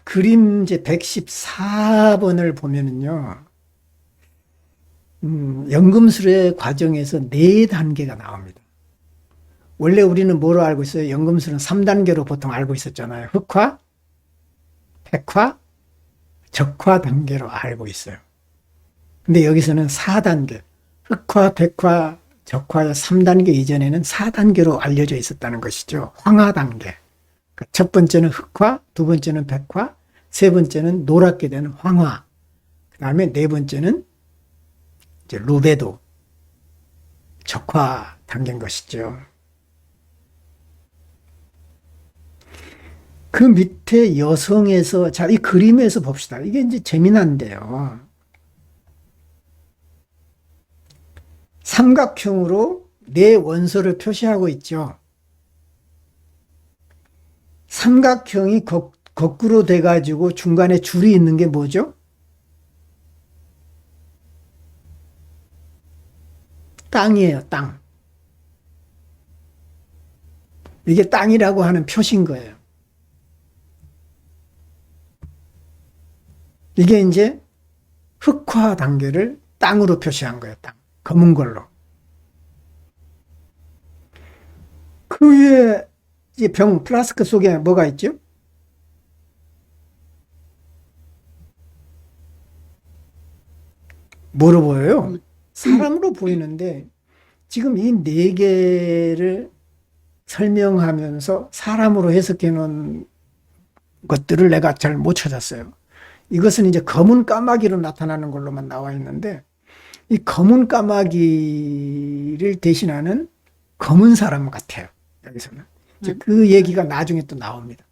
그림 이제 114번을 보면은요, 연금술의 과정에서 네 단계가 나옵니다. 원래 우리는 뭐로 알고 있어요? 연금술은 3단계로 보통 알고 있었잖아요. 흑화, 백화, 적화 단계로 알고 있어요. 근데 여기서는 4단계, 흑화, 백화, 적화의 3단계 이전에는 4단계로 알려져 있었다는 것이죠. 황화 단계. 첫 번째는 흑화, 두 번째는 백화, 세 번째는 노랗게 되는 황화, 그 다음에 네 번째는 이제 루베도, 적화 단계인 것이죠. 그 밑에 여성에서, 자, 이 그림에서 봅시다. 이게 이제 재미난데요. 삼각형으로 네 원소를 표시하고 있죠. 삼각형이 거꾸로 돼가지고 중간에 줄이 있는 게 뭐죠? 땅이에요, 땅. 이게 땅이라고 하는 표시인 거예요. 이게 이제 흑화 단계를 땅으로 표시한 거예요, 땅. 검은 걸로. 그 위에 이 병, 플라스크 속에 뭐가 있죠? 뭐로 보여요? 사람으로 보이는데 지금 이 네 개를 설명하면서 사람으로 해석해 놓은 것들을 내가 잘 못 찾았어요. 이것은 이제 검은 까마귀로 나타나는 걸로만 나와 있는데 이 검은 까마귀를 대신하는 검은 사람 같아요. 여기서는. 이제 그 얘기가 나중에 또 나옵니다.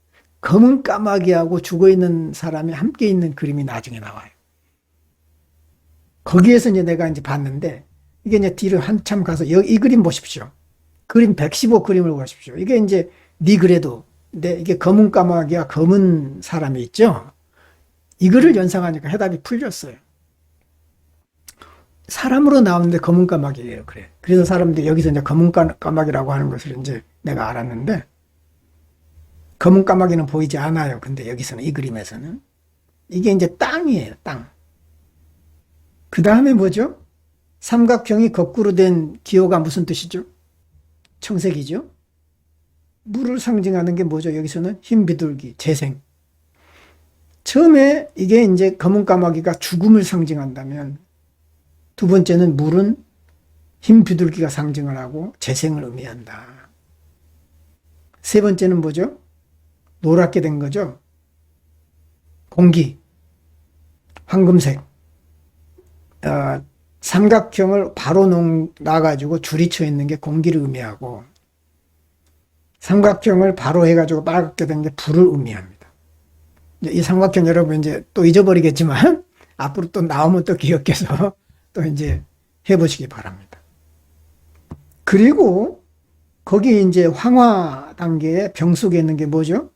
검은 까마귀하고 죽어 있는 사람이 함께 있는 그림이 나중에 나와요. 거기에서 이제 내가 이제 봤는데 이게 이제 뒤로 한참 가서 이 그림 보십시오. 그림 115 그림을 보십시오. 이게 이제 니그레도인데 이게 검은 까마귀와 검은 사람이 있죠. 이거를 연상하니까 해답이 풀렸어요. 사람으로 나오는데 검은 까마귀예요. 그래. 그래서 사람들이 여기서 이제 검은 까마귀라고 하는 것을 이제 내가 알았는데 검은 까마귀는 보이지 않아요. 근데 여기서는 이 그림에서는 이게 이제 땅이에요. 땅. 그 다음에 뭐죠? 삼각형이 거꾸로 된 기호가 무슨 뜻이죠? 청색이죠? 물을 상징하는 게 뭐죠? 여기서는 흰 비둘기, 재생. 처음에 이게 이제 검은 까마귀가 죽음을 상징한다면 두 번째는 물은 흰 비둘기가 상징을 하고 재생을 의미한다. 세 번째는 뭐죠? 노랗게 된 거죠? 공기, 황금색. 삼각형을 바로 놔가지고 줄이 쳐 있는 게 공기를 의미하고 삼각형을 바로 해가지고 빨갛게 된 게 불을 의미합니다. 이 삼각형 여러분 이제 또 잊어버리겠지만 앞으로 또 나오면 또 기억해서 또 이제 해보시기 바랍니다. 그리고 거기 이제 황화 단계에 병 속에 있는 게 뭐죠?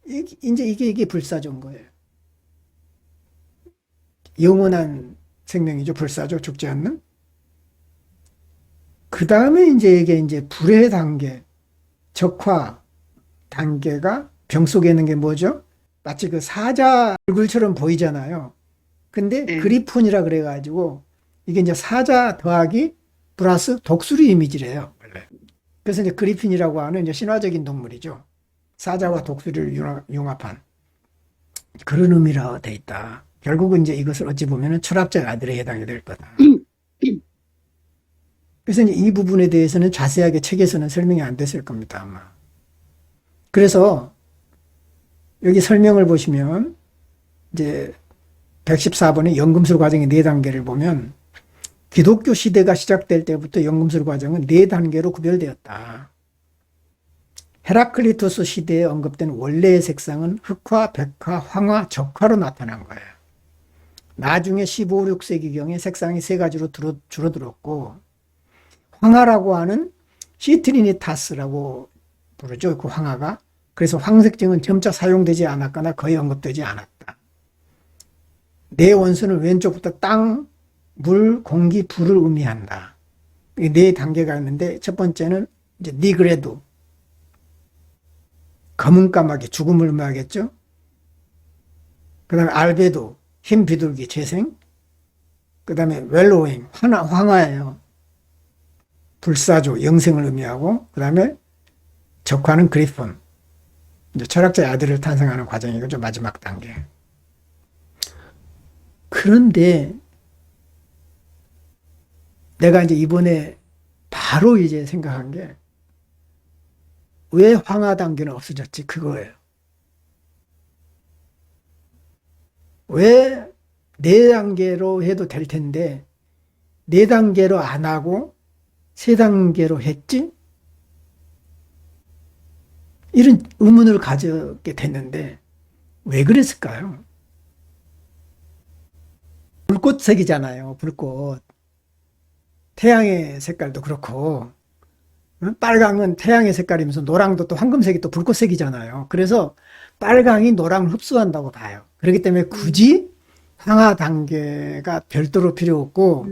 이제 이게 불사조인 거예요. 영원한 생명이죠. 불사조, 죽지 않는. 그 다음에 이제 이게 이제 불의 단계, 적화 단계가 병 속에 있는 게 뭐죠? 마치 그 사자 얼굴처럼 보이잖아요. 근데 그리폰이라 그래가지고 이게 이제 사자 더하기 플러스 독수리 이미지래요. 원래. 그래서 이제 그리핀이라고 하는 이제 신화적인 동물이죠. 사자와 독수리를 융합한 그런 의미로 돼 있다. 결국은 이제 이것을 어찌 보면은 철학자의 아들에 해당이 될 거다. 그래서 이제 이 부분에 대해서는 자세하게 책에서는 설명이 안 됐을 겁니다, 아마. 그래서 여기 설명을 보시면 이제 114번의 연금술 과정의 4단계를 보면 기독교 시대가 시작될 때부터 연금술 과정은 4단계로 구별되었다. 헤라클리토스 시대에 언급된 원래의 색상은 흑화, 백화, 황화, 적화로 나타난 거예요. 나중에 15, 16세기경에 색상이 3가지로 줄어들었고 황화라고 하는 시트리니타스라고 부르죠. 그 황화가. 그래서 황색증은 점차 사용되지 않았거나 거의 언급되지 않았다. 네 원소는 왼쪽부터 땅, 물, 공기, 불을 의미한다. 이 4단계가 있는데 첫 번째는 이제 니그레도. 검은 까마귀, 죽음을 의미하겠죠. 그 다음에 알베도, 흰 비둘기, 재생. 그 다음에 웰로잉, 황화예요. 불사조, 영생을 의미하고, 그 다음에 적화는 그리폰. 이제 철학자의 아들을 탄생하는 과정이죠. 마지막 단계. 그런데 내가 이제 이번에 바로 이제 생각한 게 왜 황하 단계는 없어졌지? 그거예요. 왜 4단계로 해도 될 텐데 4단계로 안 하고 3단계로 했지? 이런 의문을 가지게 됐는데 왜 그랬을까요? 불꽃색이잖아요. 불꽃. 태양의 색깔도 그렇고 빨강은 태양의 색깔이면서 노랑도 또 황금색이 또 불꽃색이잖아요. 그래서 빨강이 노랑을 흡수한다고 봐요. 그렇기 때문에 굳이 황하 단계가 별도로 필요 없고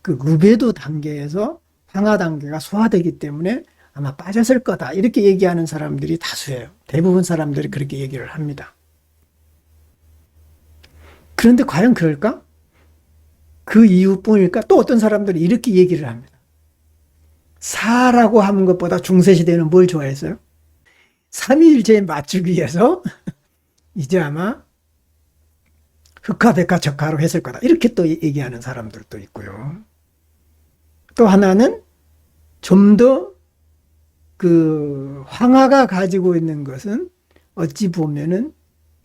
그 루베도 단계에서 황하 단계가 소화되기 때문에 아마 빠졌을 거다. 이렇게 얘기하는 사람들이 다수예요. 대부분 사람들이 그렇게 얘기를 합니다. 그런데 과연 그럴까? 그 이유뿐일까? 또 어떤 사람들이 이렇게 얘기를 합니다. 사라고 하는 것보다 중세시대는 뭘 좋아했어요? 삼위일체에 맞추기 위해서 이제 아마 흑화, 백화, 적화로 했을 거다. 이렇게 또 얘기하는 사람들도 있고요. 또 하나는 좀 더 그 황하가 가지고 있는 것은 어찌 보면은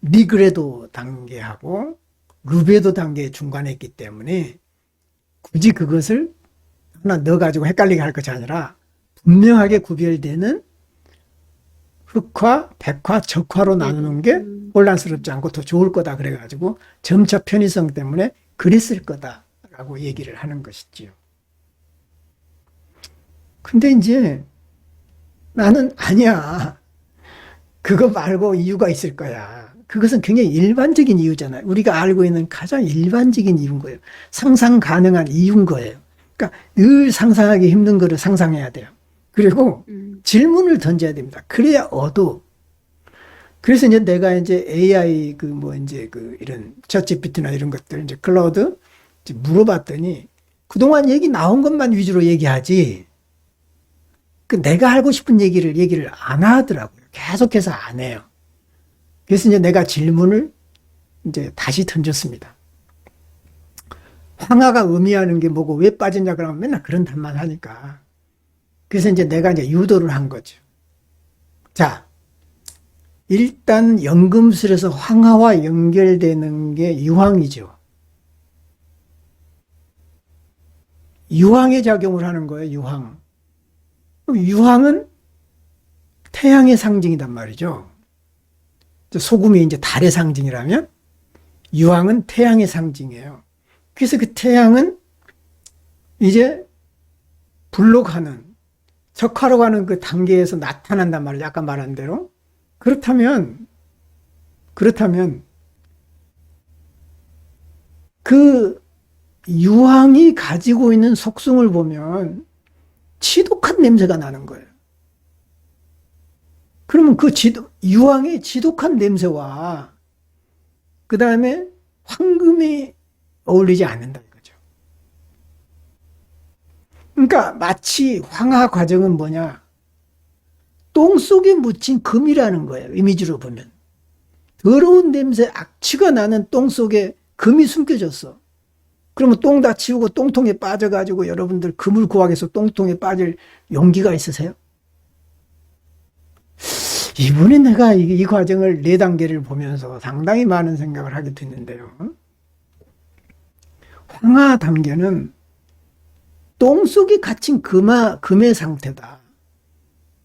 미그레도 단계하고 루베도 단계의 중간에 있기 때문에 굳이 그것을 하나 넣어가지고 헷갈리게 할 것이 아니라 분명하게 구별되는 흑화, 백화, 적화로 나누는 게 혼란스럽지 않고 더 좋을 거다 그래가지고 점차 편의성 때문에 그랬을 거다라고 얘기를 하는 것이지요. 근데 이제 나는 아니야. 그거 말고 이유가 있을 거야. 그것은 굉장히 일반적인 이유잖아요. 우리가 알고 있는 가장 일반적인 이유인 거예요. 상상 가능한 이유인 거예요. 그러니까 늘 상상하기 힘든 거를 상상해야 돼요. 그리고 질문을 던져야 됩니다. 그래야 얻어. 그래서 이제 내가 이제 AI 이런 챗GPT나 이런 것들 이제 클라우드 이제 물어봤더니 그동안 얘기 나온 것만 위주로 얘기하지. 그 내가 알고 싶은 얘기를 안 하더라고요. 계속해서 안 해요. 그래서 이제 내가 질문을 이제 다시 던졌습니다. 황하가 의미하는 게 뭐고 왜 빠졌냐 그러면 맨날 그런 답만 하니까. 그래서 이제 내가 이제 유도를 한 거죠. 자, 일단 연금술에서 황하와 연결되는 게 유황이죠. 유황의 작용을 하는 거예요, 유황. 유황은 태양의 상징이단 말이죠. 소금이 이제 달의 상징이라면 유황은 태양의 상징이에요. 그래서 그 태양은 이제 불로 가는, 적화로 가는 그 단계에서 나타난단 말이에요. 아까 말한 대로. 그렇다면 그 유황이 가지고 있는 속성을 보면 지독한 냄새가 나는 거예요. 그러면 그 유황의 지독한 냄새와 그 다음에 황금이 어울리지 않는다 이거죠. 그러니까 마치 황하 과정은 뭐냐? 똥 속에 묻힌 금이라는 거예요. 이미지로 보면. 더러운 냄새, 악취가 나는 똥 속에 금이 숨겨졌어. 그러면 똥 다 치우고 똥통에 빠져가지고 여러분들 금을 구하기 위해서 똥통에 빠질 용기가 있으세요? 이번에 내가 이 과정을 4단계를 보면서 상당히 많은 생각을 하게 됐는데요. 황하 단계는 똥 속에 갇힌 금의 상태다.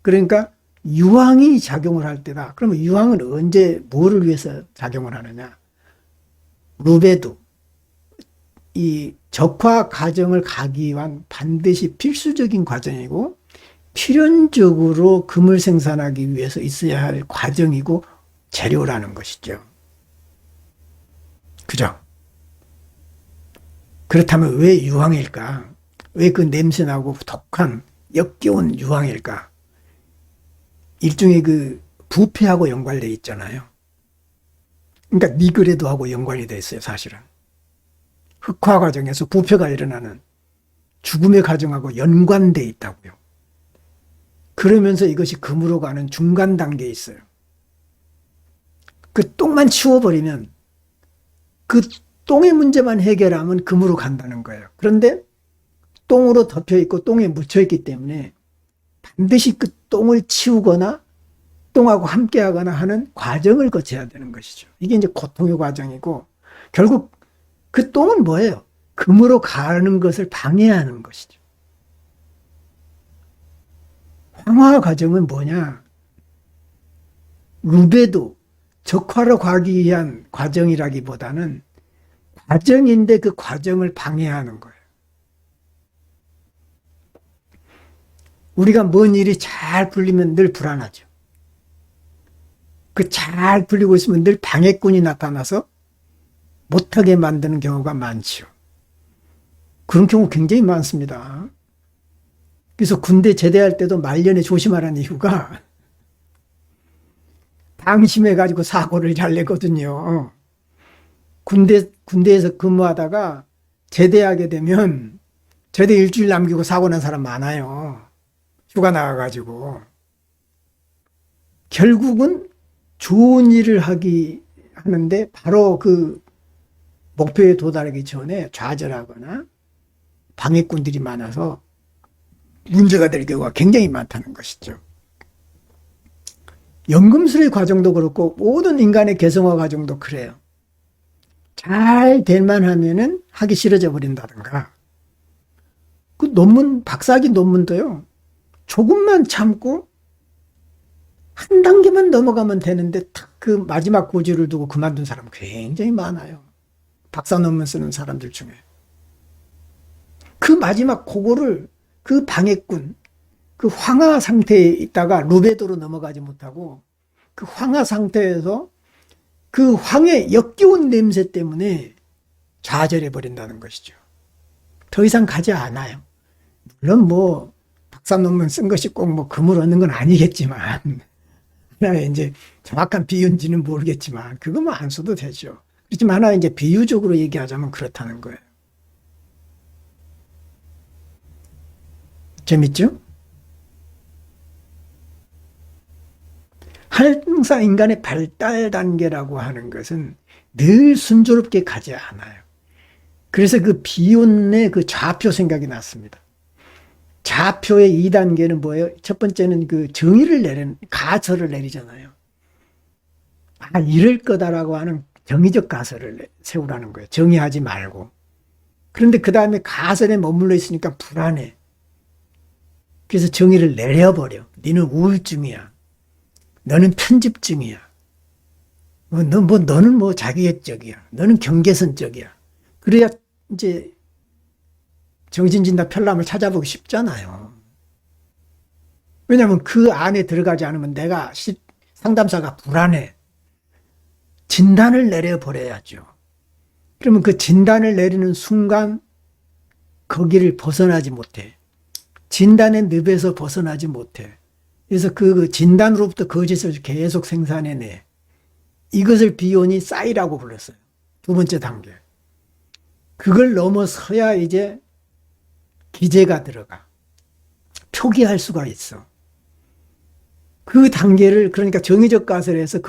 그러니까 유황이 작용을 할 때다. 그러면 유황은 언제 뭐를 위해서 작용을 하느냐? 루베도 이 적화 과정을 가기 위한 반드시 필수적인 과정이고 필연적으로 금을 생산하기 위해서 있어야 할 과정이고 재료라는 것이죠. 그죠? 그렇다면 왜 유황일까? 왜 그 냄새나고 독한 역겨운 유황일까? 일종의 그 부패하고 연관되어 있잖아요. 그러니까 니그레드하고 연관이 되어 있어요, 사실은. 흑화 과정에서 부패가 일어나는 죽음의 과정하고 연관되어 있다고요. 그러면서 이것이 금으로 가는 중간 단계에 있어요. 그 똥만 치워버리면, 그 똥의 문제만 해결하면 금으로 간다는 거예요. 그런데 똥으로 덮여 있고 똥에 묻혀 있기 때문에 반드시 그 똥을 치우거나 똥하고 함께 하거나 하는 과정을 거쳐야 되는 것이죠. 이게 이제 고통의 과정이고, 결국 그 똥은 뭐예요? 금으로 가는 것을 방해하는 것이죠. 황화 과정은 뭐냐? 루베도 적화로 가기 위한 과정이라기보다는 과정인데 그 과정을 방해하는 거예요. 우리가 뭔 일이 잘 풀리면 늘 불안하죠. 그 잘 풀리고 있으면 늘 방해꾼이 나타나서 못하게 만드는 경우가 많지요. 그런 경우 굉장히 많습니다. 그래서 군대 제대할 때도 말년에 조심하라는 이유가 방심해가지고 사고를 잘 내거든요. 군대에서 근무하다가 제대하게 되면 제대 일주일 남기고 사고 난 사람 많아요. 휴가 나가가지고. 결국은 좋은 일을 하는데 바로 그 목표에 도달하기 전에 좌절하거나 방해꾼들이 많아서 문제가 될 경우가 굉장히 많다는 것이죠. 연금술의 과정도 그렇고 모든 인간의 개성화 과정도 그래요. 잘 될만 하면은 하기 싫어져 버린다든가. 그 논문, 박사학위 논문도요, 조금만 참고 한 단계만 넘어가면 되는데 딱 그 마지막 고지를 두고 그만둔 사람 굉장히 많아요. 박사 논문 쓰는 사람들 중에. 그 마지막 그거를 그 방해꾼, 그 황화 상태에 있다가 루베도로 넘어가지 못하고 그 황화 상태에서 그 황의 역겨운 냄새 때문에 좌절해 버린다는 것이죠. 더 이상 가지 않아요. 물론 뭐 박사 논문 쓴 것이 꼭 뭐 금을 얻는 건 아니겠지만, 하나의 이제 정확한 비유인지는 모르겠지만 그거 뭐 안 써도 되죠. 그렇지만 하나 이제 비유적으로 얘기하자면 그렇다는 거예요. 재밌죠? 항상 인간의 발달 단계라고 하는 것은 늘 순조롭게 가지 않아요. 그래서 그 비혼의 그 좌표 생각이 났습니다. 좌표의 2단계는 뭐예요? 첫 번째는 그 정의를 가설을 내리잖아요. 아, 이럴 거다라고 하는 정의적 가설을 세우라는 거예요. 정의하지 말고. 그런데 그 다음에 가설에 머물러 있으니까 불안해. 그래서 정의를 내려버려. 너는 우울증이야. 너는 편집증이야. 너는 뭐 자기애적이야. 너는 경계선적이야. 그래야 이제 정신진단 편람을 찾아보기 쉽잖아요. 왜냐하면 그 안에 들어가지 않으면 내가 상담사가 불안해. 진단을 내려버려야죠. 그러면 그 진단을 내리는 순간 거기를 벗어나지 못해. 진단의 늪에서 벗어나지 못해. 그래서 그 진단으로부터 거짓을 계속 생산해내. 이것을 비혼이 싸이라고 불렀어요. 두 번째 단계. 그걸 넘어서야 이제 기재가 들어가. 표기할 수가 있어. 그 단계를, 그러니까 정의적 가설에서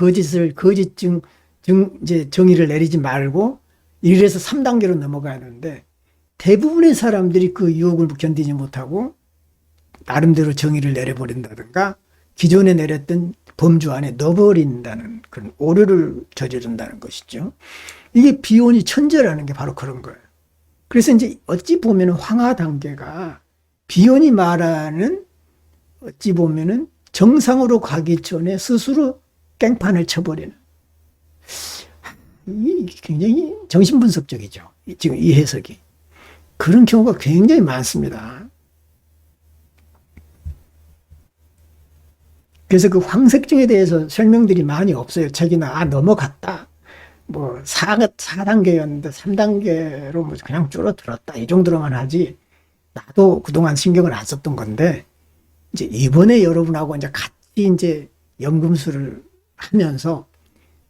이제 정의를 내리지 말고 이래서 3단계로 넘어가야 하는데 대부분의 사람들이 그 유혹을 견디지 못하고 나름대로 정의를 내려버린다든가 기존에 내렸던 범주 안에 넣어버린다는 그런 오류를 저지른다는 것이죠. 이게 비혼이 천재라는 게 바로 그런 거예요. 그래서 이제 어찌 보면 황화 단계가 비혼이 말하는 어찌 보면은 정상으로 가기 전에 스스로 깽판을 쳐버리는, 이 굉장히 정신분석적이죠. 지금 이 해석이. 그런 경우가 굉장히 많습니다. 그래서 그 황색증에 대해서 설명들이 많이 없어요. 책이나, 넘어갔다. 뭐 4단계였는데 3단계로 뭐 그냥 줄어들었다. 이 정도로만 하지. 나도 그동안 신경을 안 썼던 건데, 이제 이번에 여러분하고 이제 같이 이제 연금술을 하면서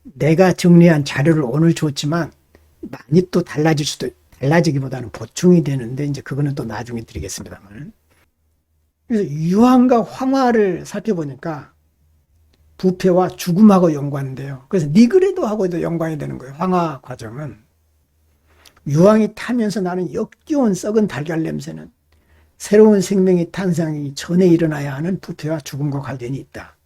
내가 정리한 자료를 오늘 줬지만 많이 또 달라지기보다는 보충이 되는데 이제 그거는 또 나중에 드리겠습니다만. 그래서 유황과 황화를 살펴보니까 부패와 죽음하고 연관돼요. 그래서 니그레도하고도 연관이 되는 거예요. 황화 과정은. 유황이 타면서 나는 역겨운 썩은 달걀 냄새는 새로운 생명의 탄생이 전에 일어나야 하는 부패와 죽음과 관련이 있다.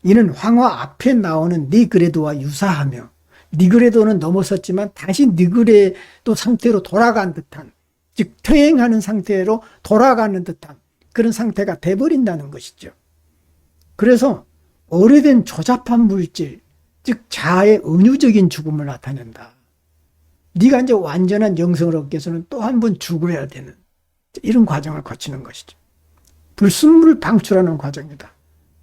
이는 황화 앞에 나오는 니그레도와 유사하며 니그레도는 넘어섰지만 다시 니그레도 상태로 돌아간 듯한, 즉 퇴행하는 상태로 돌아가는 듯한 그런 상태가 돼버린다는 것이죠. 그래서 오래된 조잡한 물질, 즉 자아의 은유적인 죽음을 나타낸다. 네가 이제 완전한 영성을 얻기 위해서는 또 한 번 죽어야 되는 이런 과정을 거치는 것이죠. 불순물을 방출하는 과정이다.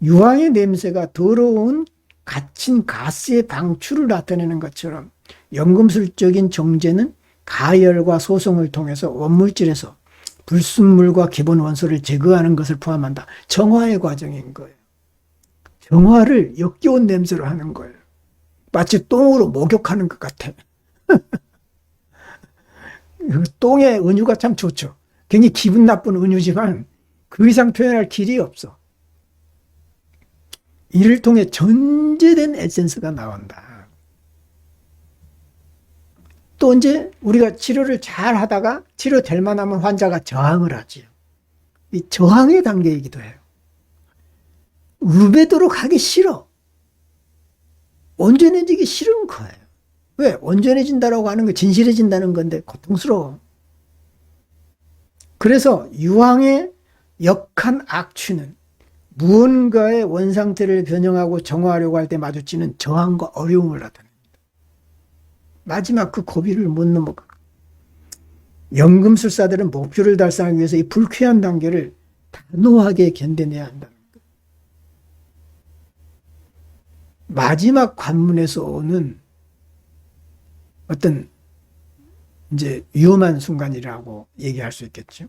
유황의 냄새가 더러운 갇힌 가스의 방출을 나타내는 것처럼 연금술적인 정제는 가열과 소송을 통해서 원물질에서 불순물과 기본 원소를 제거하는 것을 포함한다. 정화의 과정인 거예요. 정화를 역겨운 냄새로 하는 거예요. 마치 똥으로 목욕하는 것 같아. 똥의 은유가 참 좋죠. 굉장히 기분 나쁜 은유지만 그 이상 표현할 길이 없어. 이를 통해 전제된 에센스가 나온다. 또 이제 우리가 치료를 잘 하다가 치료될 만하면 환자가 저항을 하지요. 이 저항의 단계이기도 해요. 우베도록 하기 싫어. 온전해지기 싫은 거예요. 왜? 온전해진다라고 하는 거 진실해진다는 건데 고통스러워. 그래서 유황의 역한 악취는 무언가의 원상태를 변형하고 정화하려고 할 때 마주치는 저항과 어려움을 나타냅니다. 마지막 그 고비를 못 넘어가. 연금술사들은 목표를 달성하기 위해서 이 불쾌한 단계를 단호하게 견뎌내야 한다는 거예요. 마지막 관문에서 오는 어떤 이제 위험한 순간이라고 얘기할 수 있겠죠.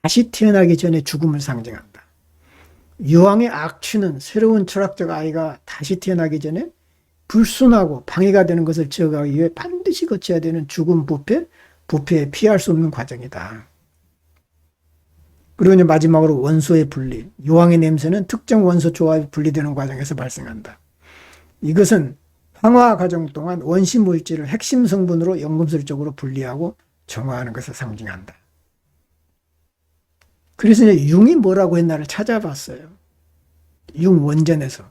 다시 태어나기 전에 죽음을 상징한다. 유황의 악취는 새로운 철학적 아이가 다시 태어나기 전에 불순하고 방해가 되는 것을 제거하기 위해 반드시 거쳐야 되는 죽음, 부패에 피할 수 없는 과정이다. 그리고 이제 마지막으로 원소의 분리. 유황의 냄새는 특정 원소 조합이 분리되는 과정에서 발생한다. 이것은 황화 과정 동안 원시 물질을 핵심 성분으로 연금술적으로 분리하고 정화하는 것을 상징한다. 그래서 이제 융이 뭐라고 했나를 찾아봤어요. 융 원전에서.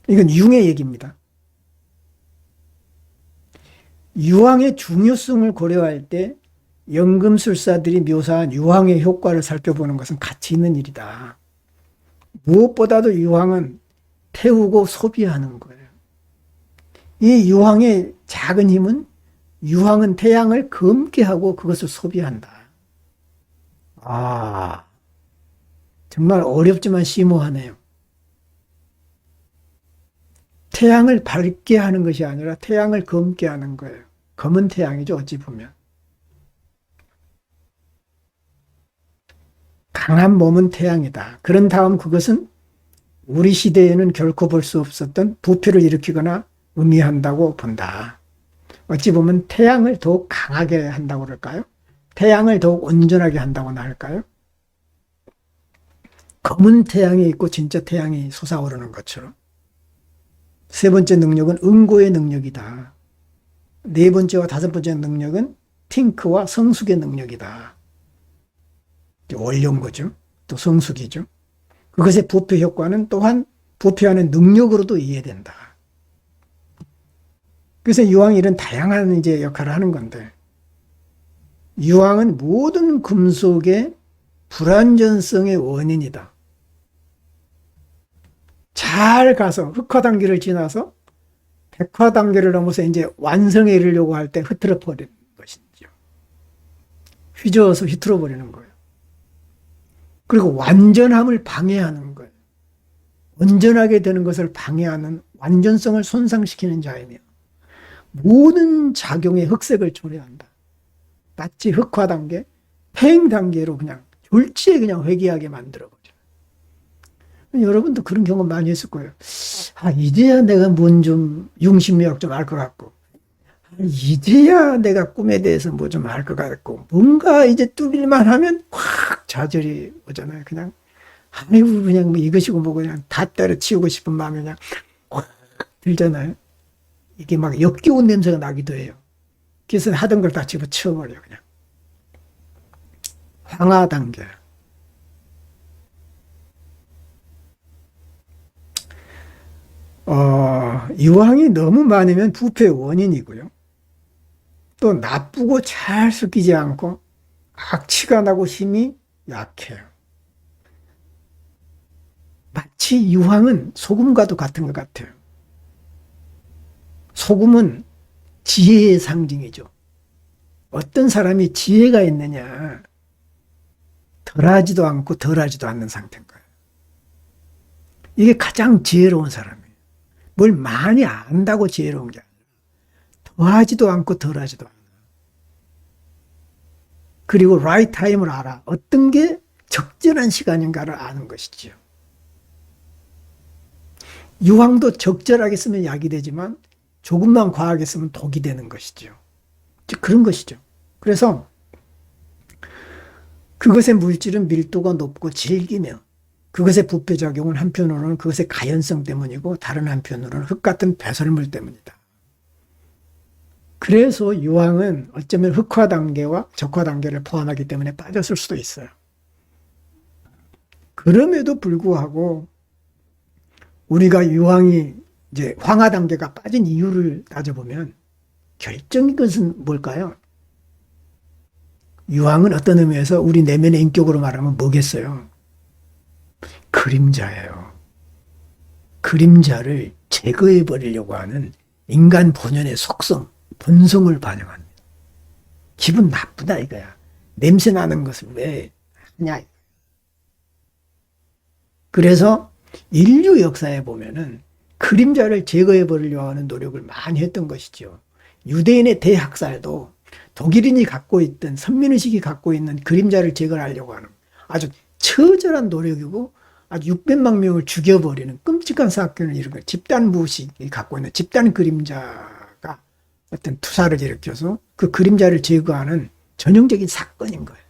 이건 융의 얘기입니다. 유황의 중요성을 고려할 때 연금술사들이 묘사한 유황의 효과를 살펴보는 것은 가치 있는 일이다. 무엇보다도 유황은 태우고 소비하는 거예요. 이 유황의 작은 힘은 유황은 태양을 검게 하고 그것을 소비한다. 정말 어렵지만 심오하네요. 태양을 밝게 하는 것이 아니라 태양을 검게 하는 거예요. 검은 태양이죠, 어찌 보면. 강한 몸은 태양이다. 그런 다음 그것은 우리 시대에는 결코 볼 수 없었던 부패를 일으키거나 의미한다고 본다. 어찌 보면 태양을 더욱 강하게 한다고 그럴까요? 태양을 더욱 온전하게 한다고나 할까요? 검은 태양이 있고 진짜 태양이 솟아오르는 것처럼. 세 번째 능력은 응고의 능력이다. 네 번째와 다섯 번째 능력은 팅크와 성숙의 능력이다. 원료인 거죠. 또 성숙이죠. 그것의 부패 효과는 또한 부패하는 능력으로도 이해된다. 그래서 유황이 이런 다양한 이제 역할을 하는 건데, 유황은 모든 금속의 불완전성의 원인이다. 잘 가서 흑화 단계를 지나서 백화 단계를 넘어서 이제 완성에 이르려고 할 때 흐트러 버리는 것이죠. 휘저어서 휘트러 버리는 거예요. 그리고 완전함을 방해하는 거예요. 온전하게 되는 것을 방해하는 완전성을 손상시키는 자이며 모든 작용의 흑색을 초래한다. 마치 흑화 단계, 팽 단계로 그냥 졸지에 그냥 회귀하게 만들어버려. 여러분도 그런 경험 많이 했을 거예요. 아, 이제야 내가 뭔 좀 융심력 좀 알 것 같고, 이제야 내가 꿈에 대해서 뭐 좀 알 것 같고, 뭔가 이제 뚫릴만 하면 확 좌절이 오잖아요. 그냥, 아이고, 그냥 뭐 이것이고 뭐고 그냥 다 때려치우고 싶은 마음이 그냥 확 들잖아요. 이게 막 역겨운 냄새가 나기도 해요. 그래서 하던 걸 다 집어치워버려, 그냥. 황하 단계. 유황이 너무 많으면 부패의 원인이고요. 또 나쁘고 잘 섞이지 않고 악취가 나고 힘이 약해요. 마치 유황은 소금과도 같은 것 같아요. 소금은 지혜의 상징이죠. 어떤 사람이 지혜가 있느냐, 덜하지도 않고 덜하지도 않는 상태인 거예요. 이게 가장 지혜로운 사람이에요. 뭘 많이 안다고 지혜로운 게 아니라 더하지도 않고 덜하지도 않아. 그리고 right time을 알아. 어떤 게 적절한 시간인가를 아는 것이지요. 유황도 적절하게 쓰면 약이 되지만 조금만 과하게 쓰면 독이 되는 것이죠. 그런 것이죠. 그래서 그것의 물질은 밀도가 높고 질기며 그것의 부패작용은 한편으로는 그것의 가연성 때문이고 다른 한편으로는 흙 같은 배설물 때문이다. 그래서 유황은 어쩌면 흑화 단계와 적화 단계를 포함하기 때문에 빠졌을 수도 있어요. 그럼에도 불구하고 우리가 유황이 이제 황화 단계가 빠진 이유를 따져보면 결정적인 것은 뭘까요? 유황은 어떤 의미에서 우리 내면의 인격으로 말하면 뭐겠어요? 그림자예요. 그림자를 제거해 버리려고 하는 인간 본연의 속성, 본성을 반영합니다. 기분 나쁘다 이거야. 냄새 나는 것을 왜 하냐. 그래서 인류 역사에 보면은 그림자를 제거해 버리려고 하는 노력을 많이 했던 것이죠. 유대인의 대학살도 독일인이 갖고 있던 선민의식이 갖고 있는 그림자를 제거하려고 하는 아주 처절한 노력이고 아주 600만 명을 죽여버리는 끔찍한 사건을 일으킨 집단 무의식이 갖고 있는 집단 그림자가 어떤 투사를 일으켜서 그 그림자를 제거하는 전형적인 사건인 거예요.